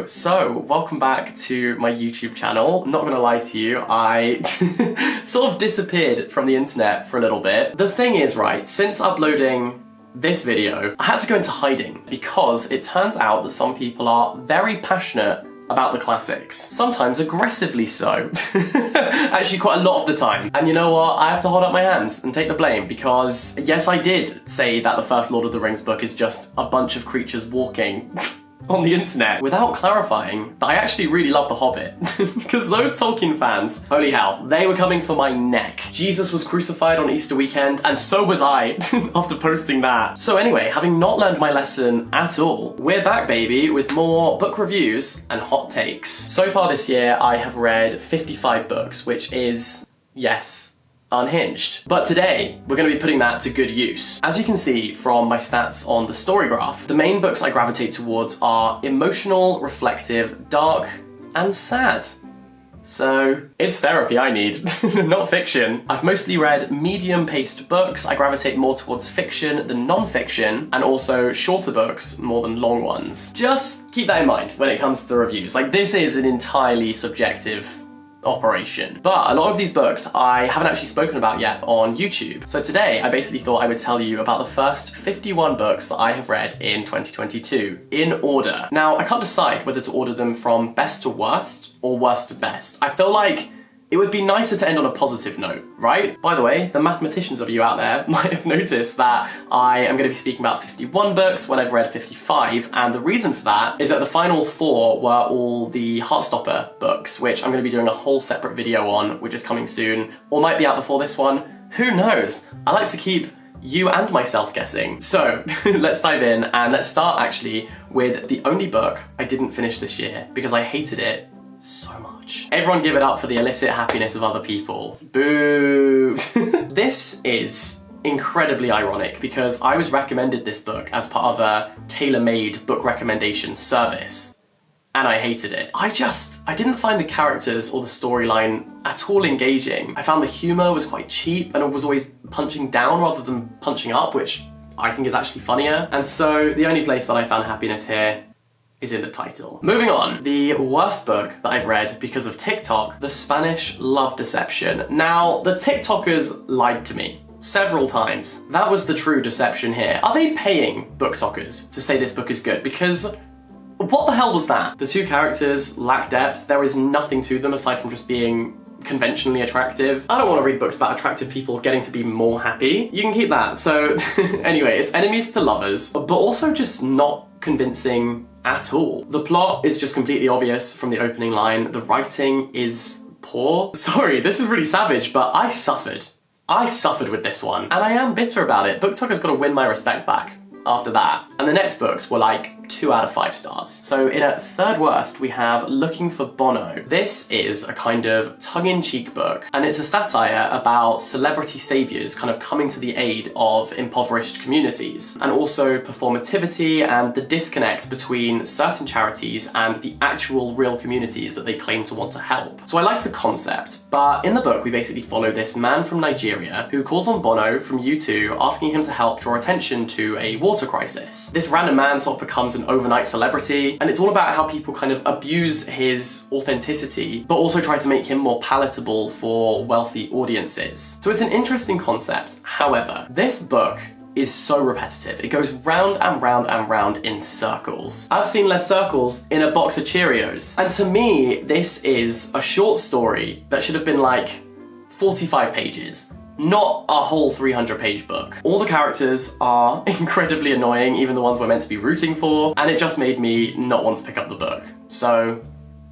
So welcome back to my YouTube channel. I'm not gonna lie to you, I sort of disappeared from the internet for a little bit. The thing is, right, since uploading this video, I had to go into hiding because it turns out that some people are very passionate about the classics. Sometimes aggressively so. Actually, quite a lot of the time. And you know what? I have to hold up my hands and take the blame because, yes, I did say that the first Lord of the Rings book is just a bunch of creatures walking on the internet without clarifying that I actually really love The Hobbit. Because those Tolkien fans, holy hell, they were coming for my neck. Jesus was crucified on Easter weekend, and so was I after posting that. So anyway, having not learned my lesson at all, we're back, baby, with more book reviews and hot takes. So far this year, I have read 55 books, which is, yes, unhinged. But today, we're going to be putting that to good use. As you can see from my stats on the story graph, the main books I gravitate towards are emotional, reflective, dark, and sad. So, it's therapy I need, not fiction. I've mostly read medium-paced books. I gravitate more towards fiction than non-fiction, and also shorter books more than long ones. Just keep that in mind when it comes to the reviews. Like, this is an entirely subjective operation. But a lot of these books I haven't actually spoken about yet on YouTube. So today I basically thought I would tell you about the first 51 books that I have read in 2022 in order. Now I can't decide whether to order them from best to worst or worst to best. I feel like it would be nicer to end on a positive note, right? By the way, the mathematicians of you out there might have noticed that I am going to be speaking about 51 books when I've read 55, and the reason for that is that the final 4 were all the Heartstopper books, which I'm going to be doing a whole separate video on, which is coming soon, or might be out before this one. Who knows? I like to keep you and myself guessing. So let's dive in, and let's start actually with the only book I didn't finish this year because I hated it so much. Everyone give it up for the illicit happiness of other people. Boo! This is incredibly ironic because I was recommended this book as part of a tailor-made book recommendation service, and I hated it. I didn't find the characters or the storyline at all engaging. I found the humour was quite cheap and it was always punching down rather than punching up, which I think is actually funnier. And so the only place that I found happiness here is in the title. Moving on, the worst book that I've read because of TikTok, The Spanish Love Deception. Now, the TikTokers lied to me several times. That was the true deception here. Are they paying BookTokers to say this book is good? Because what the hell was that? The two characters lack depth. There is nothing to them aside from just being conventionally attractive. I don't want to read books about attractive people getting to be more happy. You can keep that. So anyway, it's enemies to lovers, but also just not convincing at all. The plot is just completely obvious from the opening line. The writing is poor. Sorry, this is really savage, but I suffered. I suffered with this one, and I am bitter about it. BookToker's got to win my respect back after that. And the next books were like 2 out of 5 stars. So in a third worst, we have Looking for Bono. This is a kind of tongue-in-cheek book, and it's a satire about celebrity saviors kind of coming to the aid of impoverished communities, and also performativity and the disconnect between certain charities and the actual real communities that they claim to want to help. So I liked the concept, but in the book we basically follow this man from Nigeria who calls on Bono from U2 asking him to help draw attention to a water crisis. This random man sort of becomes an overnight celebrity, and it's all about how people kind of abuse his authenticity but also try to make him more palatable for wealthy audiences. So it's an interesting concept. However, this book is so repetitive. It goes round and round and round in circles. I've seen less circles in a box of Cheerios. And to me, this is a short story that should have been like 45 pages. Not a whole 300-page book. All the characters are incredibly annoying, even the ones we're meant to be rooting for, and it just made me not want to pick up the book. So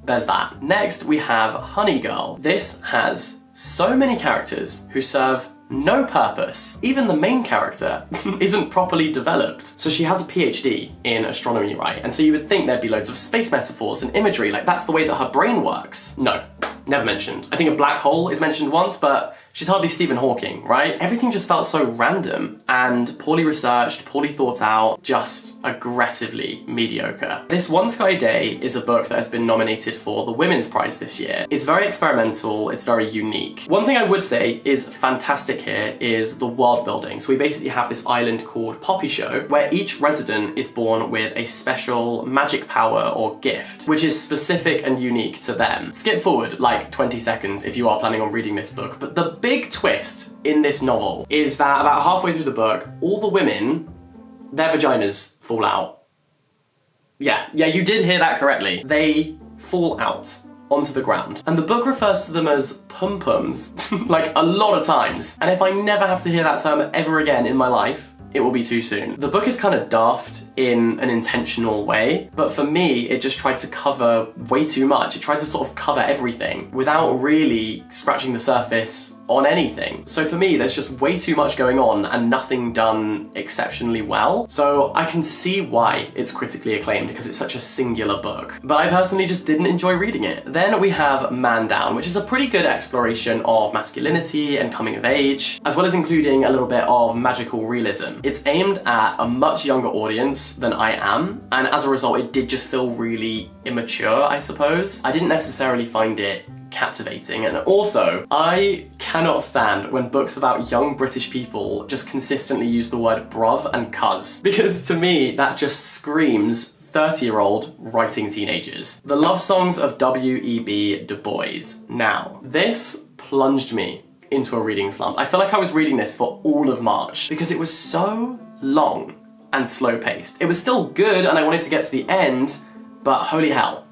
there's that. Next, we have Honey Girl. This has so many characters who serve no purpose. Even the main character isn't properly developed. So she has a PhD in astronomy, right? And so you would think there'd be loads of space metaphors and imagery, like that's the way that her brain works. No, never mentioned. I think a black hole is mentioned once, but she's hardly Stephen Hawking, right? Everything just felt so random and poorly researched, poorly thought out, just aggressively mediocre. This One Sky Day is a book that has been nominated for the Women's Prize this year. It's very experimental, it's very unique. One thing I would say is fantastic here is the world building. So we basically have this island called Poppy Show, where each resident is born with a special magic power or gift, which is specific and unique to them. Skip forward like 20 seconds if you are planning on reading this book, but the big twist in this novel is that about halfway through the book, all the women, their vaginas fall out. Yeah, you did hear that correctly. They fall out onto the ground. And the book refers to them as pum-pums, like a lot of times. And if I never have to hear that term ever again in my life, it will be too soon. The book is kind of daft in an intentional way, but for me, it just tried to cover way too much. It tried to sort of cover everything without really scratching the surface on anything. So for me, there's just way too much going on and nothing done exceptionally well. So I can see why it's critically acclaimed because it's such a singular book. But I personally just didn't enjoy reading it. Then we have Man Down, which is a pretty good exploration of masculinity and coming of age, as well as including a little bit of magical realism. It's aimed at a much younger audience than I am, and as a result, it did just feel really immature, I suppose. I didn't necessarily find it captivating, and also I cannot stand when books about young British people just consistently use the word bruv and cuz, because to me that just screams 30-year-old writing teenagers. The Love Songs of W.E.B. Du Bois. Now, this plunged me into a reading slump. I feel like I was reading this for all of March because it was so long and slow-paced. It was still good and I wanted to get to the end, but holy hell,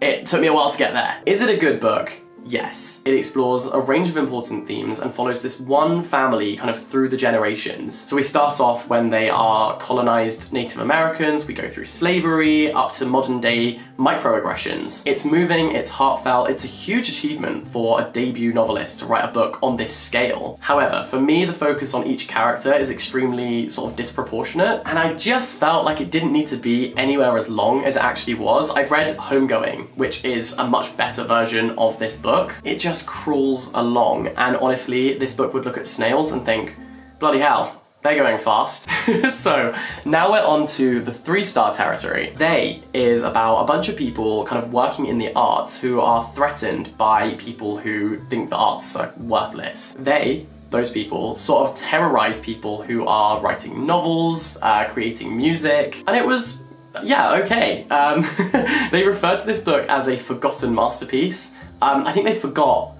it took me a while to get there. Is it a good book? Yes. It explores a range of important themes and follows this one family kind of through the generations. So we start off when they are colonized Native Americans, we go through slavery, up to modern day microaggressions. It's moving, it's heartfelt, it's a huge achievement for a debut novelist to write a book on this scale. However, for me, the focus on each character is extremely sort of disproportionate, and I just felt like it didn't need to be anywhere as long as it actually was. I've read Homegoing, which is a much better version of this book. It just crawls along, and honestly, this book would look at snails and think, bloody hell, they're going fast. So now we're on to the 3-star territory. They is about a bunch of people kind of working in the arts who are threatened by people who think the arts are worthless. Those people sort of terrorize people who are writing novels, creating music, and it was, yeah, okay. They refer to this book as a forgotten masterpiece. I think they forgot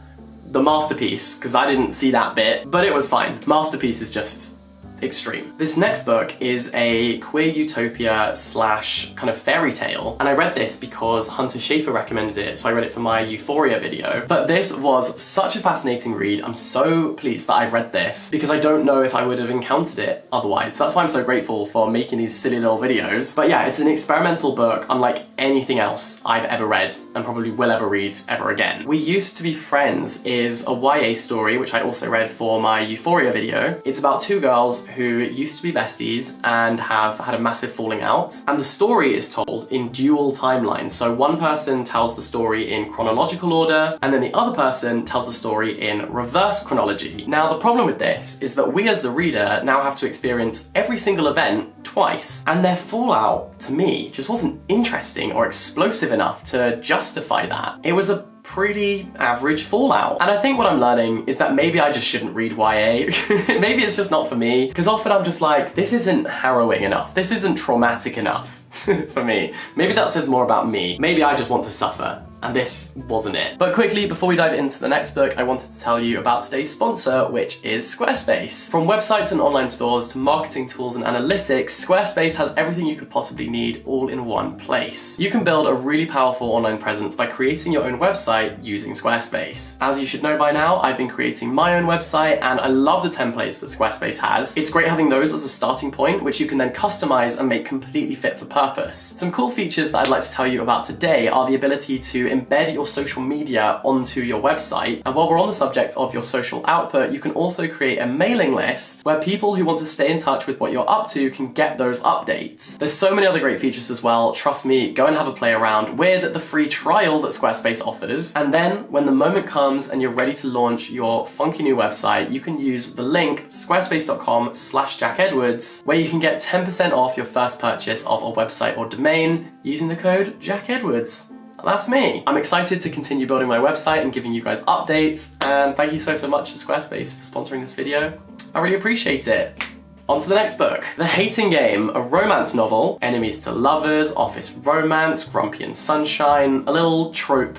the masterpiece because I didn't see that bit, but it was fine. Masterpiece is just extreme. This next book is a queer utopia slash kind of fairy tale, and I read this because Hunter Schafer recommended it, so I read it for my Euphoria video. But this was such a fascinating read. I'm so pleased that I've read this because I don't know if I would have encountered it otherwise. So that's why I'm so grateful for making these silly little videos. But yeah, it's an experimental book unlike anything else I've ever read and probably will ever read ever again. We Used to Be Friends is a YA story, which I also read for my Euphoria video. It's about two girls who used to be besties and have had a massive falling out. And the story is told in dual timelines. So one person tells the story in chronological order, and then the other person tells the story in reverse chronology. Now, the problem with this is that we as the reader now have to experience every single event twice, and their fallout, to me, just wasn't interesting or explosive enough to justify that. It was a pretty average fallout. And I think what I'm learning is that maybe I just shouldn't read YA. Maybe it's just not for me, because often I'm just like, this isn't harrowing enough. This isn't traumatic enough for me. Maybe that says more about me. Maybe I just want to suffer. And this wasn't it. But quickly, before we dive into the next book, I wanted to tell you about today's sponsor, which is Squarespace. From websites and online stores to marketing tools and analytics, Squarespace has everything you could possibly need all in one place. You can build a really powerful online presence by creating your own website using Squarespace. As you should know by now, I've been creating my own website and I love the templates that Squarespace has. It's great having those as a starting point, which you can then customize and make completely fit for purpose. Some cool features that I'd like to tell you about today are the ability to embed your social media onto your website. And while we're on the subject of your social output, you can also create a mailing list where people who want to stay in touch with what you're up to can get those updates. There's so many other great features as well. Trust me, go and have a play around with the free trial that Squarespace offers. And then when the moment comes and you're ready to launch your funky new website, you can use the link squarespace.com/jackedwards, where you can get 10% off your first purchase of a website or domain using the code jackedwards. That's me. I'm excited to continue building my website and giving you guys updates, and thank you so much to Squarespace for sponsoring this video. I really appreciate it. On to the next book. The Hating Game, a romance novel, enemies to lovers, office romance, grumpy and sunshine, a little trope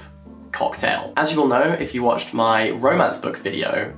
cocktail. As you will know if you watched my romance book video,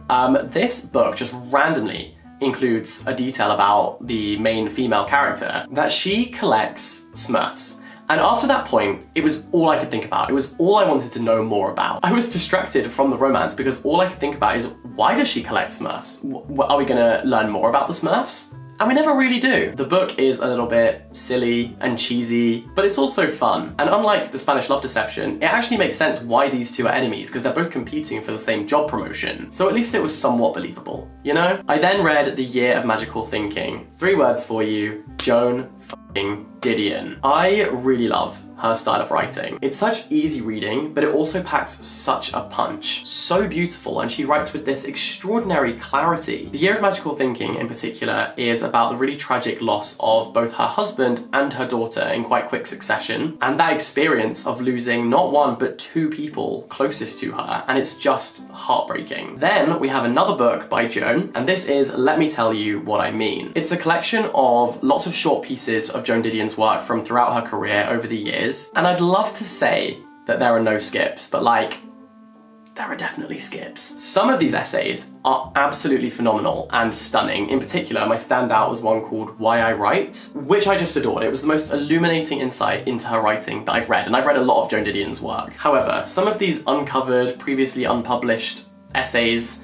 this book just randomly includes a detail about the main female character, that she collects Smurfs. And after that point, it was all I could think about. It was all I wanted to know more about. I was distracted from the romance because all I could think about is, why does she collect Smurfs? Are we gonna learn more about the Smurfs? And we never really do. The book is a little bit silly and cheesy, but it's also fun. And unlike the Spanish love deception, it actually makes sense why these two are enemies, because they're both competing for the same job promotion. So at least it was somewhat believable, you know? I then read The Year of Magical Thinking. 3 words for you: Joan f***ing Didion. I really love her style of writing. It's such easy reading, but it also packs such a punch. So beautiful, and she writes with this extraordinary clarity. The Year of Magical Thinking in particular is about the really tragic loss of both her husband and her daughter in quite quick succession, and that experience of losing not one but 2 people closest to her, and it's just heartbreaking. Then we have another book by Joan, and this is Let Me Tell You What I Mean. It's a collection of lots of short pieces of Joan Didion's work from throughout her career over the years. And I'd love to say that there are no skips, but like, there are definitely skips. Some of these essays are absolutely phenomenal and stunning. In particular, my standout was one called Why I Write, which I just adored. It was the most illuminating insight into her writing that I've read, and I've read a lot of Joan Didion's work. However, some of these uncovered, previously unpublished essays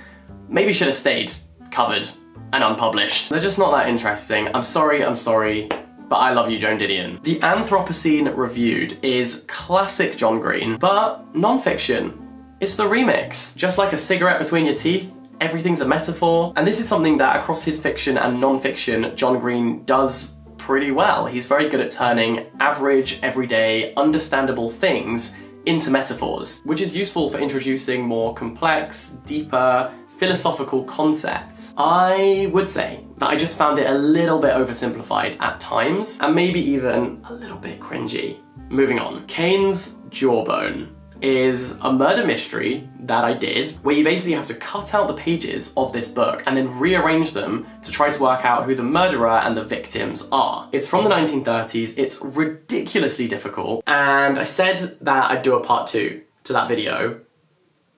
maybe should have stayed covered and unpublished. They're just not that interesting. I'm sorry, but I love you, Joan Didion. The Anthropocene Reviewed is classic John Green, but non-fiction. It's the remix. Just like a cigarette between your teeth, everything's a metaphor. And this is something that across his fiction and non-fiction, John Green does pretty well. He's very good at turning average, everyday, understandable things into metaphors, which is useful for introducing more complex, deeper, philosophical concepts. I would say that I just found it a little bit oversimplified at times, and maybe even a little bit cringy. Moving on. Kane's Jawbone is a murder mystery that I did, where you basically have to cut out the pages of this book and then rearrange them to try to work out who the murderer and the victims are. It's from the 1930s, it's ridiculously difficult, and I said that I'd do a part 2 to that video,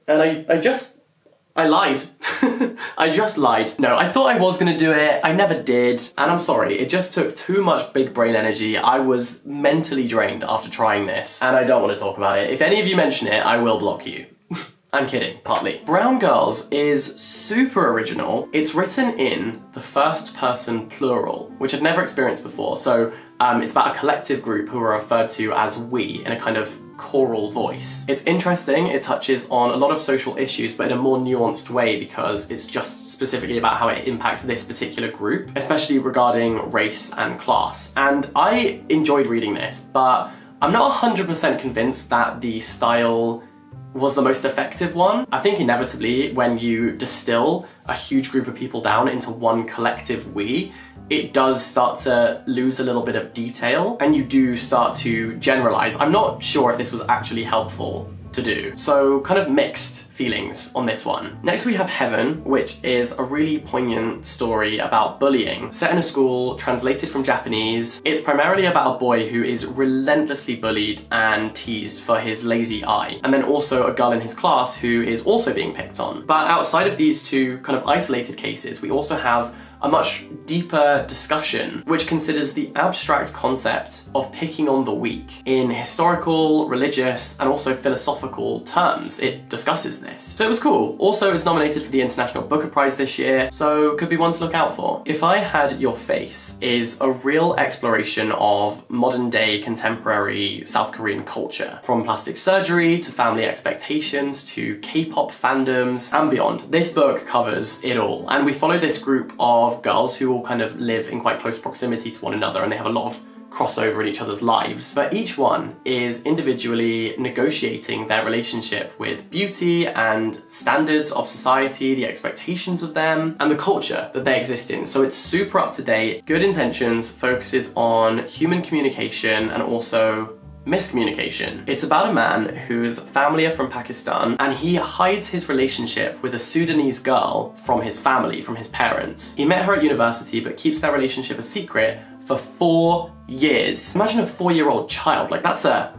and I lied. I just lied. No, I thought I was gonna do it, I never did, and I'm sorry, it just took too much big brain energy. I was mentally drained after trying this, and I don't want to talk about it. If any of you mention it, I will block you. I'm kidding, partly. Brown Girls is super original. It's written in the first person plural, which I'd never experienced before, so it's about a collective group who are referred to as we in a kind of choral voice. It's interesting, it touches on a lot of social issues, but in a more nuanced way, because it's just specifically about how it impacts this particular group, especially regarding race and class. And I enjoyed reading this, but I'm not 100% convinced that the style was the most effective one. I think inevitably, when you distill a huge group of people down into one collective we, it does start to lose a little bit of detail, and you do start to generalize. I'm not sure if this was actually helpful to do. So kind of mixed feelings on this one. Next we have Heaven, which is a really poignant story about bullying. Set in a school, translated from Japanese. It's primarily about a boy who is relentlessly bullied and teased for his lazy eye, and then also a girl in his class who is also being picked on. But outside of these two kind of isolated cases, we also have a much deeper discussion which considers the abstract concept of picking on the weak in historical, religious, and also philosophical terms. It discusses this. So it was cool. Also, it's nominated for the International Booker Prize this year, so could be one to look out for. If I Had Your Face is a real exploration of modern day contemporary South Korean culture, from plastic surgery to family expectations to K-pop fandoms and beyond. This book covers it all, and we follow this group of girls who all kind of live in quite close proximity to one another, and they have a lot of crossover in each other's lives, but each one is individually negotiating their relationship with beauty and standards of society, the expectations of them, and the culture that they exist in. So it's super up to date, good intentions, focuses on human communication and also miscommunication. It's about a man whose family are from Pakistan, and he hides his relationship with a Sudanese girl from his family, from his parents. He met her at university but keeps their relationship a secret for 4 years. Imagine a 4-year-old child, like that's a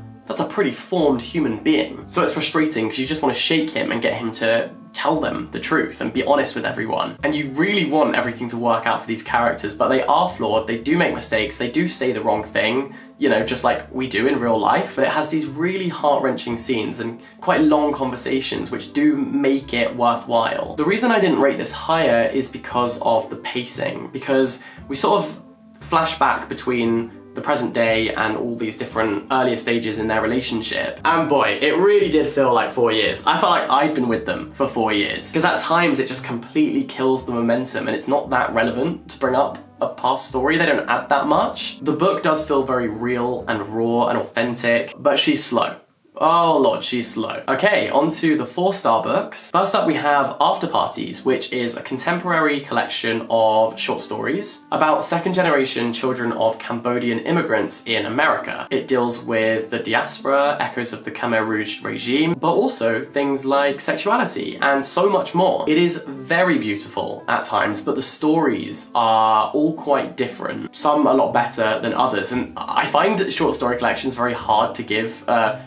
pretty formed human being. So it's frustrating because you just want to shake him and get him to tell them the truth and be honest with everyone. And you really want everything to work out for these characters, but they are flawed, they do make mistakes, they do say the wrong thing, you know, just like we do in real life. But it has these really heart-wrenching scenes and quite long conversations which do make it worthwhile. The reason I didn't rate this higher is because of the pacing, because we sort of flash back between the present day and all these different earlier stages in their relationship. And boy, it really did feel like 4 years. I felt like I'd been with them for 4 years. Because at times it just completely kills the momentum and it's not that relevant to bring up a past story. They don't add that much. The book does feel very real and raw and authentic, but she's slow. Oh lord, she's slow. Okay, on to the 4-star books. First up we have After Parties, which is a contemporary collection of short stories about second-generation children of Cambodian immigrants in America. It deals with the diaspora, echoes of the Khmer Rouge regime, but also things like sexuality and so much more. It is very beautiful at times, but the stories are all quite different. Some a lot better than others, and I find short story collections very hard to give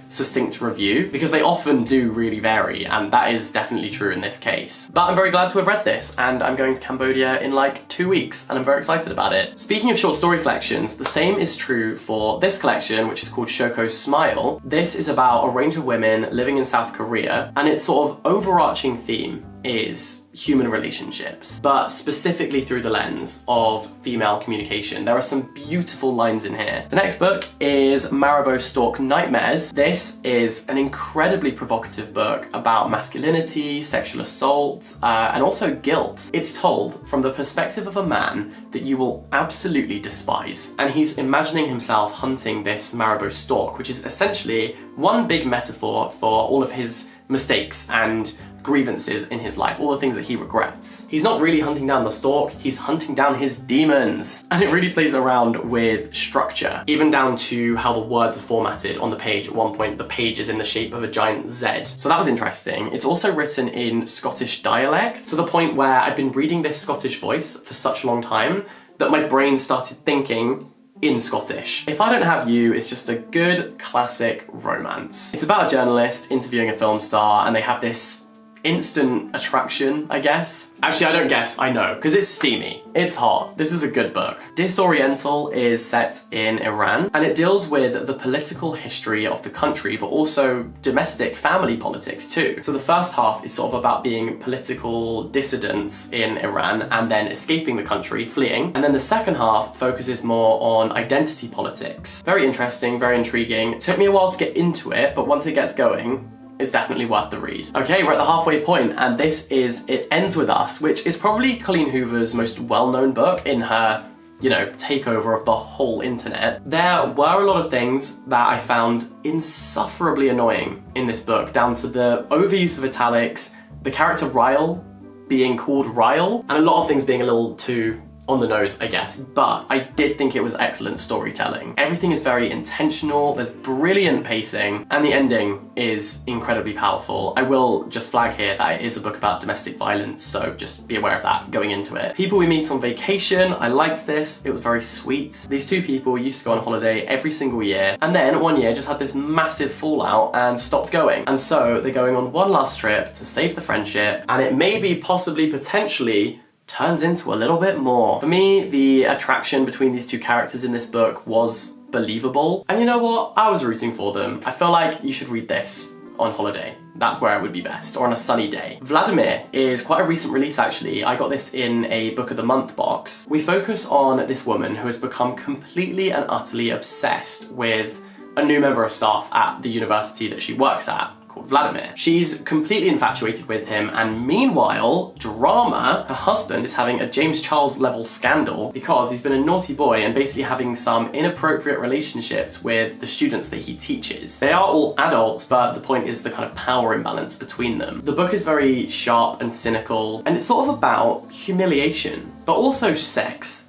succinct review because they often do really vary, and that is definitely true in this case. But I'm very glad to have read this, and I'm going to Cambodia in like 2 weeks and I'm very excited about it. Speaking of short story collections, the same is true for this collection, which is called Shoko's Smile. This is about a range of women living in South Korea, and its sort of overarching theme is human relationships, but specifically through the lens of female communication. There are some beautiful lines in here. The next book is Marabou Stalk Nightmares. This is an incredibly provocative book about masculinity, sexual assault, and also guilt. It's told from the perspective of a man that you will absolutely despise, and he's imagining himself hunting this Marabou Stork, which is essentially one big metaphor for all of his mistakes and grievances in his life, all the things that he regrets. He's not really hunting down the stork, he's hunting down his demons. And it really plays around with structure, even down to how the words are formatted on the page. At one point, the page is in the shape of a giant Z. So that was interesting. It's also written in Scottish dialect, to the point where I've been reading this Scottish voice for such a long time that my brain started thinking in Scottish. If I Don't Have You is just a good classic romance. It's about a journalist interviewing a film star, and they have this instant attraction, I guess. Actually, I don't guess, I know, because it's steamy. It's hot. This is a good book. Disoriental is set in Iran, and it deals with the political history of the country, but also domestic family politics too. So the first half is sort of about being political dissidents in Iran and then escaping the country, fleeing. And then the second half focuses more on identity politics. Very interesting, very intriguing. It took me a while to get into it, but once it gets going, it's definitely worth the read. Okay, we're at the halfway point, and this is It Ends With Us, which is probably Colleen Hoover's most well-known book in her, you know, takeover of the whole internet. There were a lot of things that I found insufferably annoying in this book, down to the overuse of italics, the character Ryle being called Ryle, and a lot of things being a little too on the nose, I guess, but I did think it was excellent storytelling. Everything is very intentional, there's brilliant pacing, and the ending is incredibly powerful. I will just flag here that it is a book about domestic violence, so just be aware of that going into it. People we meet on vacation, I liked this, it was very sweet. These two people used to go on holiday every single year, and then one year just had this massive fallout and stopped going. And so they're going on one last trip to save the friendship, and it may be possibly, potentially, turns into a little bit more. For me, the attraction between these two characters in this book was believable. And you know what? I was rooting for them. I feel like you should read this on holiday. That's where it would be best, or on a sunny day. Vladimir is quite a recent release actually. I got this in a Book of the Month box. We focus on this woman who has become completely and utterly obsessed with a new member of staff at the university that she works at, called Vladimir. She's completely infatuated with him, and meanwhile, Drama, her husband, is having a James Charles level scandal because he's been a naughty boy and basically having some inappropriate relationships with the students that he teaches. They are all adults, but the point is the kind of power imbalance between them. The book is very sharp and cynical, and it's sort of about humiliation, but also sex,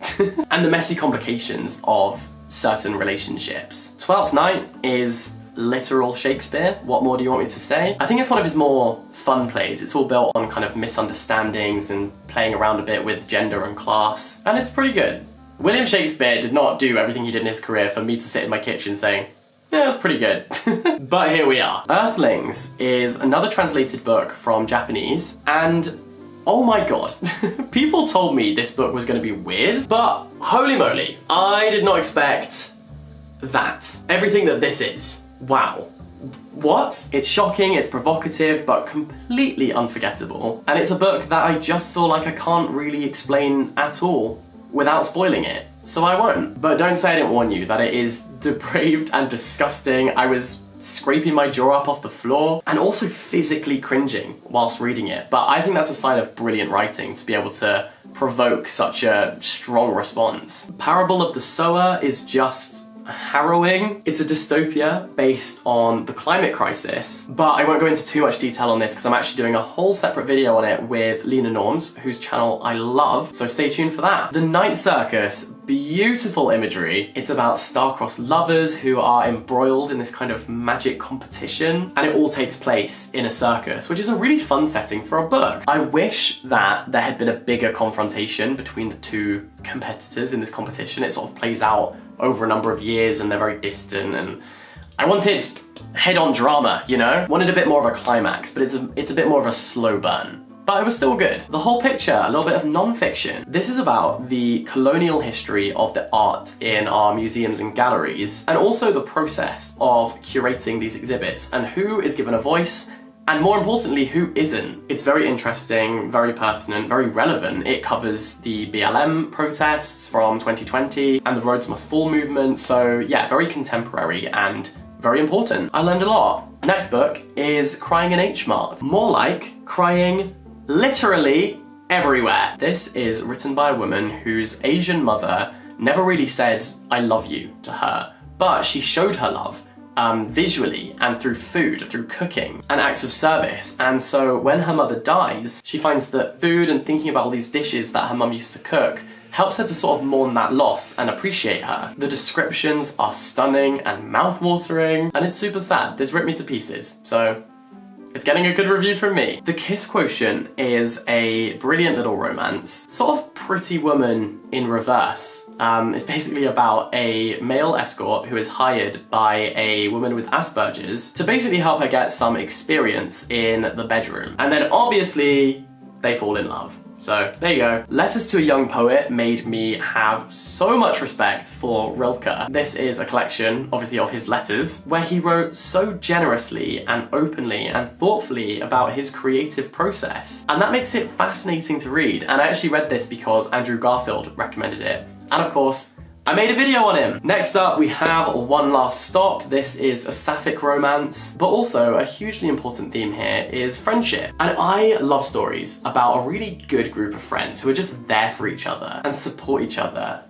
and the messy complications of certain relationships. Twelfth Night is literal Shakespeare. What more do you want me to say? I think it's one of his more fun plays. It's all built on kind of misunderstandings and playing around a bit with gender and class, and it's pretty good. William Shakespeare did not do everything he did in his career for me to sit in my kitchen saying, yeah, that's pretty good. But here we are. Earthlings is another translated book from Japanese, and oh my god, people told me this book was going to be weird, but holy moly, I did not expect that. Everything that this is. Wow. What? It's shocking, it's provocative, but completely unforgettable. And it's a book that I just feel like I can't really explain at all without spoiling it. So I won't. But don't say I didn't warn you that it is depraved and disgusting. I was scraping my jaw up off the floor and also physically cringing whilst reading it. But I think that's a sign of brilliant writing to be able to provoke such a strong response. Parable of the Sower is just harrowing. It's a dystopia based on the climate crisis, but I won't go into too much detail on this because I'm actually doing a whole separate video on it with Lena Norms, whose channel I love, so stay tuned for that. The Night Circus, beautiful imagery. It's about star-crossed lovers who are embroiled in this kind of magic competition, and it all takes place in a circus, which is a really fun setting for a book. I wish that there had been a bigger confrontation between the two competitors in this competition. It sort of plays out over a number of years and they're very distant, and I wanted head-on drama, you know? Wanted a bit more of a climax, but it's a bit more of a slow burn. But it was still good. The whole picture, a little bit of non-fiction. This is about the colonial history of the art in our museums and galleries, and also the process of curating these exhibits and who is given a voice, and more importantly, who isn't. It's very interesting, very pertinent, very relevant. It covers the BLM protests from 2020 and the Rhodes Must Fall movement, so yeah, very contemporary and very important. I learned a lot. Next book is Crying in H Mart. More like crying literally everywhere. This is written by a woman whose Asian mother never really said I love you to her, but she showed her love visually and through food, through cooking and acts of service. And so when her mother dies, she finds that food and thinking about all these dishes that her mum used to cook helps her to sort of mourn that loss and appreciate her. The descriptions are stunning and mouth-watering, and it's super sad. This ripped me to pieces, so it's getting a good review from me. The Kiss Quotient is a brilliant little romance, sort of Pretty Woman in reverse. It's basically about a male escort who is hired by a woman with Asperger's to basically help her get some experience in the bedroom. And then obviously they fall in love. So there you go. Letters to a Young Poet made me have so much respect for Rilke. This is a collection, obviously, of his letters, where he wrote so generously and openly and thoughtfully about his creative process. And that makes it fascinating to read. And I actually read this because Andrew Garfield recommended it. And of course, I made a video on him. Next up, we have One Last Stop. This is a sapphic romance, but also a hugely important theme here is friendship. And I love stories about a really good group of friends who are just there for each other and support each other.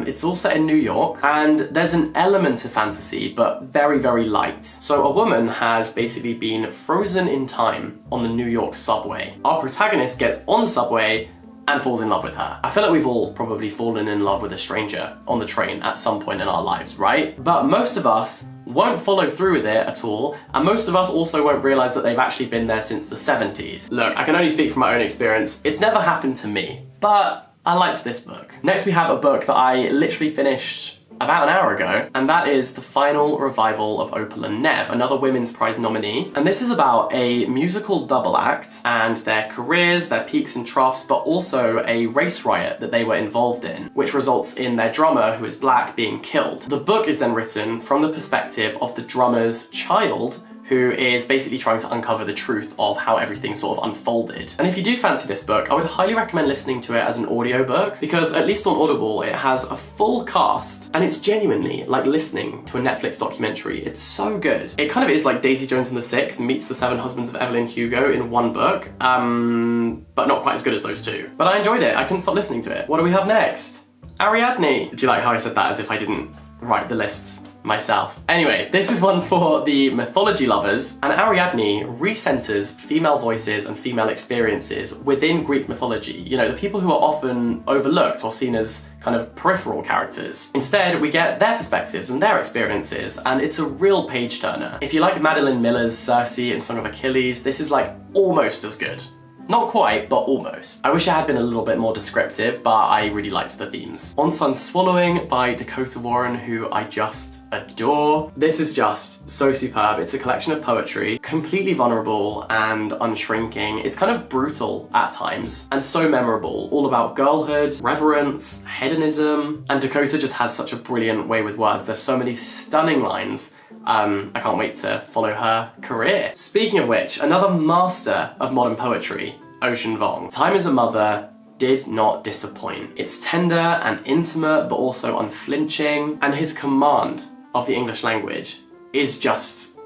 It's all set in New York, and there's an element of fantasy, but very, very light. So a woman has basically been frozen in time on the New York subway. Our protagonist gets on the subway and falls in love with her. I feel like we've all probably fallen in love with a stranger on the train at some point in our lives, right? But most of us won't follow through with it at all, and most of us also won't realise that they've actually been there since the 70s. Look, I can only speak from my own experience. It's never happened to me, but I liked this book. Next we have a book that I literally finished about an hour ago, and that is the final revival of Opal and Nev, another Women's Prize nominee. And this is about a musical double act and their careers, their peaks and troughs, but also a race riot that they were involved in, which results in their drummer, who is black, being killed. The book is then written from the perspective of the drummer's child, who is basically trying to uncover the truth of how everything sort of unfolded. And if you do fancy this book, I would highly recommend listening to it as an audiobook, because at least on Audible, it has a full cast, and it's genuinely like listening to a Netflix documentary. It's so good. It kind of is like Daisy Jones and the Six meets the Seven Husbands of Evelyn Hugo in one book, but not quite as good as those two. But I enjoyed it. I couldn't stop listening to it. What do we have next? Ariadne. Do you like how I said that as if I didn't write the list myself? Anyway, this is one for the mythology lovers, and Ariadne recenters female voices and female experiences within Greek mythology. You know, the people who are often overlooked or seen as kind of peripheral characters. Instead, we get their perspectives and their experiences, and it's a real page turner. If you like Madeline Miller's Circe in Song of Achilles, this is like almost as good. Not quite, but almost. I wish I had been a little bit more descriptive, but I really liked the themes. On Sun Swallowing by Dakota Warren, who I just adore. This is just so superb. It's a collection of poetry, completely vulnerable and unshrinking. It's kind of brutal at times, and so memorable. All about girlhood, reverence, hedonism, and Dakota just has such a brilliant way with words. There's so many stunning lines. I can't wait to follow her career. Speaking of which, another master of modern poetry, Ocean Vuong. Time as a Mother did not disappoint. It's tender and intimate, but also unflinching, and his command of the English language is just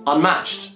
unmatched.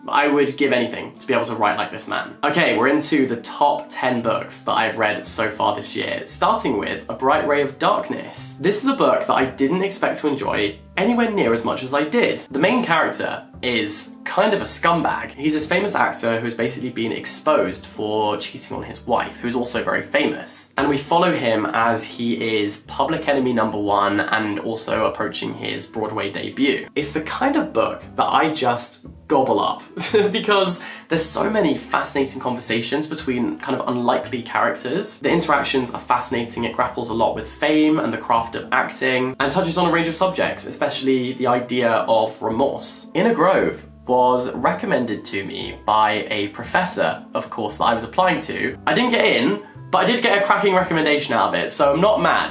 I would give anything to be able to write like this man. Okay, we're into the top 10 books that I've read so far this year, starting with A Bright Ray of Darkness. This is a book that I didn't expect to enjoy anywhere near as much as I did. The main character is kind of a scumbag. He's this famous actor who's basically been exposed for cheating on his wife, who's also very famous. And we follow him as he is public enemy #1 and also approaching his Broadway debut. It's the kind of book that I just gobble up because there's so many fascinating conversations between kind of unlikely characters. The interactions are fascinating. It grapples a lot with fame and the craft of acting and touches on a range of subjects, especially the idea of remorse. Inner Grove was recommended to me by a professor of course that I was applying to. I didn't get in, but I did get a cracking recommendation out of it, so I'm not mad.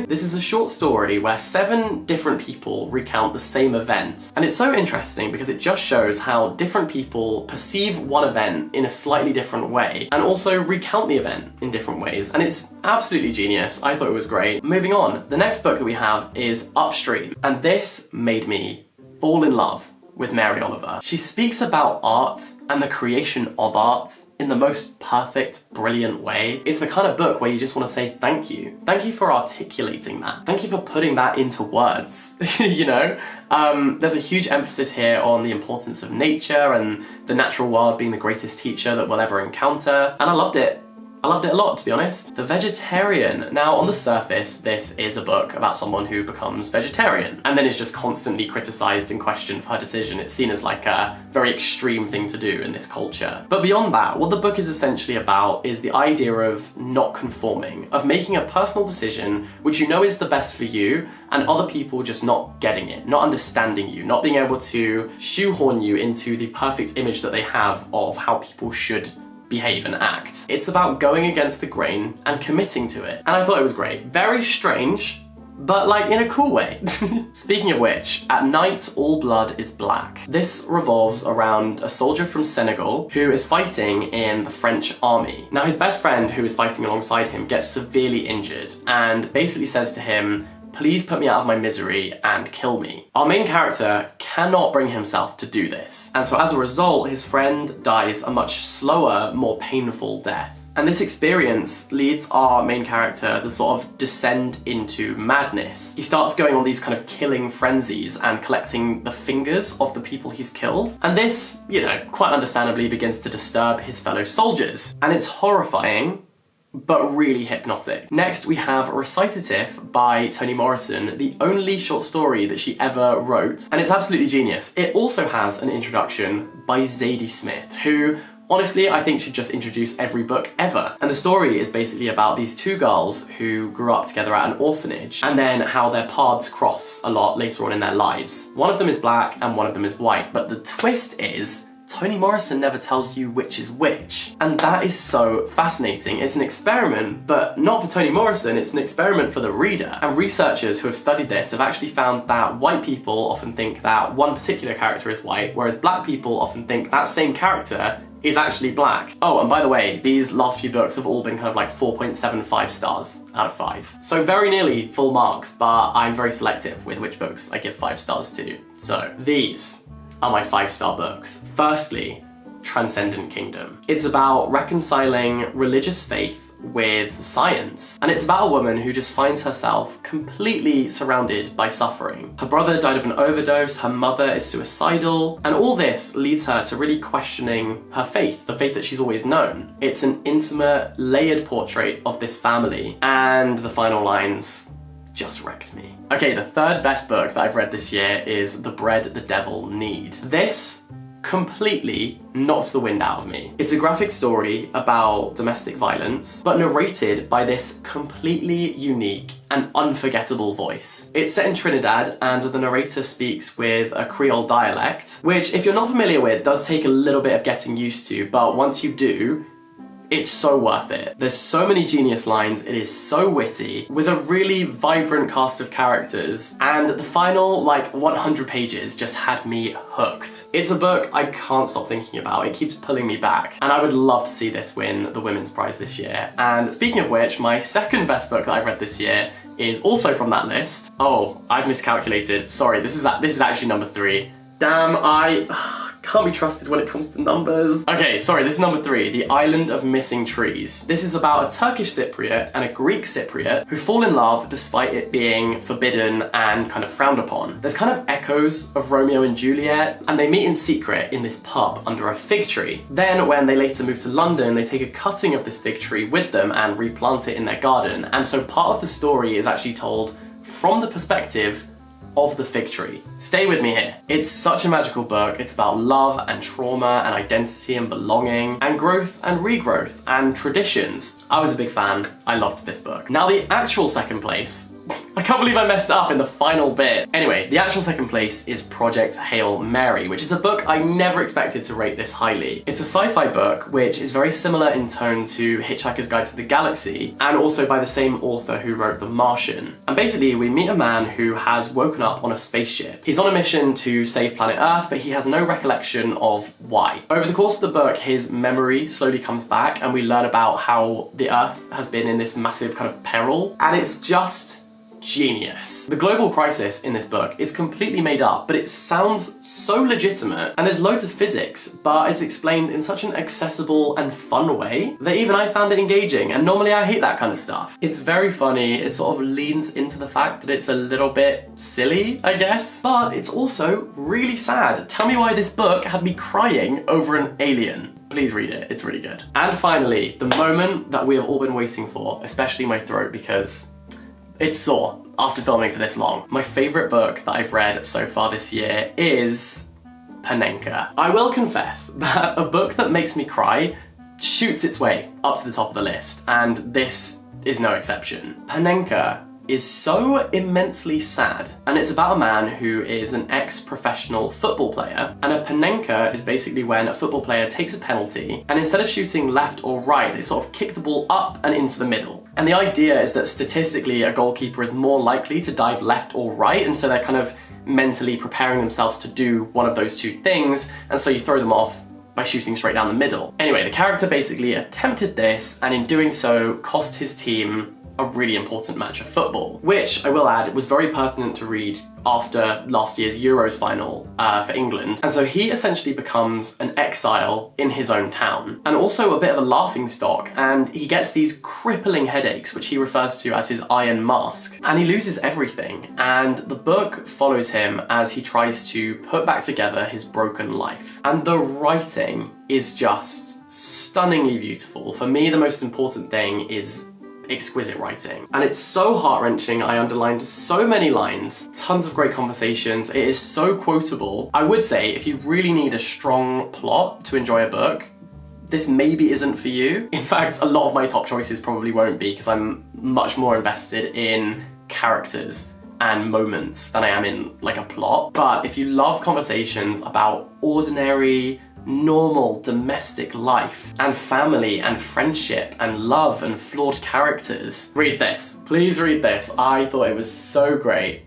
This is a short story where 7 different people recount the same event. And it's so interesting because it just shows how different people perceive one event in a slightly different way and also recount the event in different ways. And it's absolutely genius. I thought it was great. Moving on, the next book that we have is Upstream. And this made me fall in love with Mary Oliver. She speaks about art and the creation of art in the most perfect, brilliant way. It's the kind of book where you just want to say thank you. Thank you for articulating that. Thank you for putting that into words, you know? There's a huge emphasis here on the importance of nature and the natural world being the greatest teacher that we'll ever encounter, and I loved it. I loved it a lot, to be honest. The Vegetarian. Now, on the surface, this is a book about someone who becomes vegetarian and then is just constantly criticised and questioned for her decision. It's seen as like a very extreme thing to do in this culture. But beyond that, what the book is essentially about is the idea of not conforming, of making a personal decision which you know is the best for you and other people just not getting it, not understanding you, not being able to shoehorn you into the perfect image that they have of how people should behave and act. It's about going against the grain and committing to it. And I thought it was great. Very strange, but like in a cool way. Speaking of which, At Night All Blood is Black. This revolves around a soldier from Senegal who is fighting in the French army. Now his best friend who is fighting alongside him gets severely injured and basically says to him, "Please put me out of my misery and kill me." Our main character cannot bring himself to do this. And so as a result, his friend dies a much slower, more painful death. And this experience leads our main character to sort of descend into madness. He starts going on these kind of killing frenzies and collecting the fingers of the people he's killed. And this, you know, quite understandably begins to disturb his fellow soldiers. And it's horrifying, but really hypnotic. Next we have Recitative by Toni Morrison, the only short story that she ever wrote, and it's absolutely genius. It also has an introduction by Zadie Smith, who honestly, I think should just introduce every book ever. And the story is basically about these two girls who grew up together at an orphanage, and then how their paths cross a lot later on in their lives. One of them is black and one of them is white, but the twist is Toni Morrison never tells you which is which. And that is so fascinating. It's an experiment, but not for Toni Morrison, it's an experiment for the reader. And researchers who have studied this have actually found that white people often think that one particular character is white, whereas black people often think that same character is actually black. Oh, and by the way, these last few books have all been kind of like 4.75 stars out of 5. So very nearly full marks, but I'm very selective with which books I give 5 stars to. So these are my 5-star books. Firstly, Transcendent Kingdom. It's about reconciling religious faith with science. And it's about a woman who just finds herself completely surrounded by suffering. Her brother died of an overdose, her mother is suicidal, and all this leads her to really questioning her faith, the faith that she's always known. It's an intimate, layered portrait of this family, and the final lines just wrecked me. Okay, the third best book that I've read this year is The Bread the Devil Need. This completely knocks the wind out of me. It's a graphic story about domestic violence, but narrated by this completely unique and unforgettable voice. It's set in Trinidad, and the narrator speaks with a Creole dialect, which, if you're not familiar with, does take a little bit of getting used to, but once you do, it's so worth it. There's so many genius lines, it is so witty, with a really vibrant cast of characters, and the final, 100 pages just had me hooked. It's a book I can't stop thinking about, it keeps pulling me back, and I would love to see this win the Women's Prize this year. And speaking of which, my second best book that I've read this year is also from that list. Oh, I've miscalculated. Sorry, this is actually number 3. Damn, I can't be trusted when it comes to numbers. Okay, sorry, this is number 3, The Island of Missing Trees. This is about a Turkish Cypriot and a Greek Cypriot who fall in love despite it being forbidden and kind of frowned upon. There's kind of echoes of Romeo and Juliet, and they meet in secret in this pub under a fig tree. Then when they later move to London, they take a cutting of this fig tree with them and replant it in their garden. And so part of the story is actually told from the perspective of the fig tree. Stay with me here. It's such a magical book. It's about love and trauma and identity and belonging and growth and regrowth and traditions. I was a big fan. I loved this book. Now the actual second place, I can't believe I messed up in the final bit. Anyway, the actual second place is Project Hail Mary, which is a book I never expected to rate this highly. It's a sci-fi book which is very similar in tone to Hitchhiker's Guide to the Galaxy, and also by the same author who wrote The Martian. And basically we meet a man who has woken up on a spaceship. He's on a mission to save planet Earth, but he has no recollection of why. Over the course of the book, his memory slowly comes back and we learn about how the Earth has been in this massive kind of peril, and it's just genius. The global crisis in this book is completely made up, but it sounds so legitimate, and there's loads of physics, but it's explained in such an accessible and fun way that even I found it engaging, and normally I hate that kind of stuff. It's very funny, it sort of leans into the fact that it's a little bit silly, I guess, but it's also really sad. Tell me why this book had me crying over an alien. Please read it, it's really good. And finally, the moment that we have all been waiting for, especially my throat, because it's sore after filming for this long. My favourite book that I've read so far this year is Panenka. I will confess that a book that makes me cry shoots its way up to the top of the list, and this is no exception. Panenka is so immensely sad, and it's about a man who is an ex-professional football player, and a panenka is basically when a football player takes a penalty, and instead of shooting left or right, they sort of kick the ball up and into the middle. And the idea is that statistically a goalkeeper is more likely to dive left or right, and so they're kind of mentally preparing themselves to do one of those two things, and so you throw them off by shooting straight down the middle. Anyway, the character basically attempted this, and in doing so cost his team a really important match of football, which I will add was very pertinent to read after last year's Euros final for England. And so he essentially becomes an exile in his own town, and also a bit of a laughingstock, and he gets these crippling headaches, which he refers to as his iron mask, and he loses everything. And the book follows him as he tries to put back together his broken life. And the writing is just stunningly beautiful. For me, the most important thing is exquisite writing. And it's so heart-wrenching, I underlined so many lines, tons of great conversations, it is so quotable. I would say if you really need a strong plot to enjoy a book, this maybe isn't for you. In fact, a lot of my top choices probably won't be because I'm much more invested in characters and moments than I am in like a plot. But if you love conversations about ordinary, normal domestic life and family and friendship and love and flawed characters, read this. Please read this. I thought it was so great.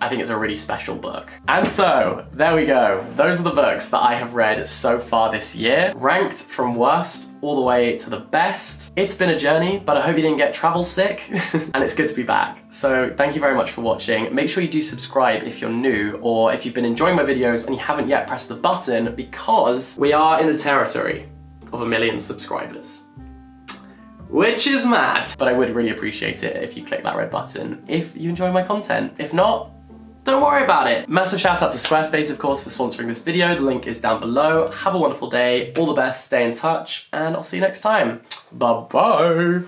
I think it's a really special book. And so, there we go. Those are the books that I have read so far this year, ranked from worst all the way to the best. It's been a journey, but I hope you didn't get travel sick, and it's good to be back. So thank you very much for watching. Make sure you do subscribe if you're new, or if you've been enjoying my videos and you haven't yet pressed the button, because we are in the territory of 1 million subscribers. Which is mad, but I would really appreciate it if you click that red button if you enjoy my content. If not, don't worry about it. Massive shout out to Squarespace, of course, for sponsoring this video. The link is down below. Have a wonderful day. All the best, stay in touch, and I'll see you next time. Bye-bye.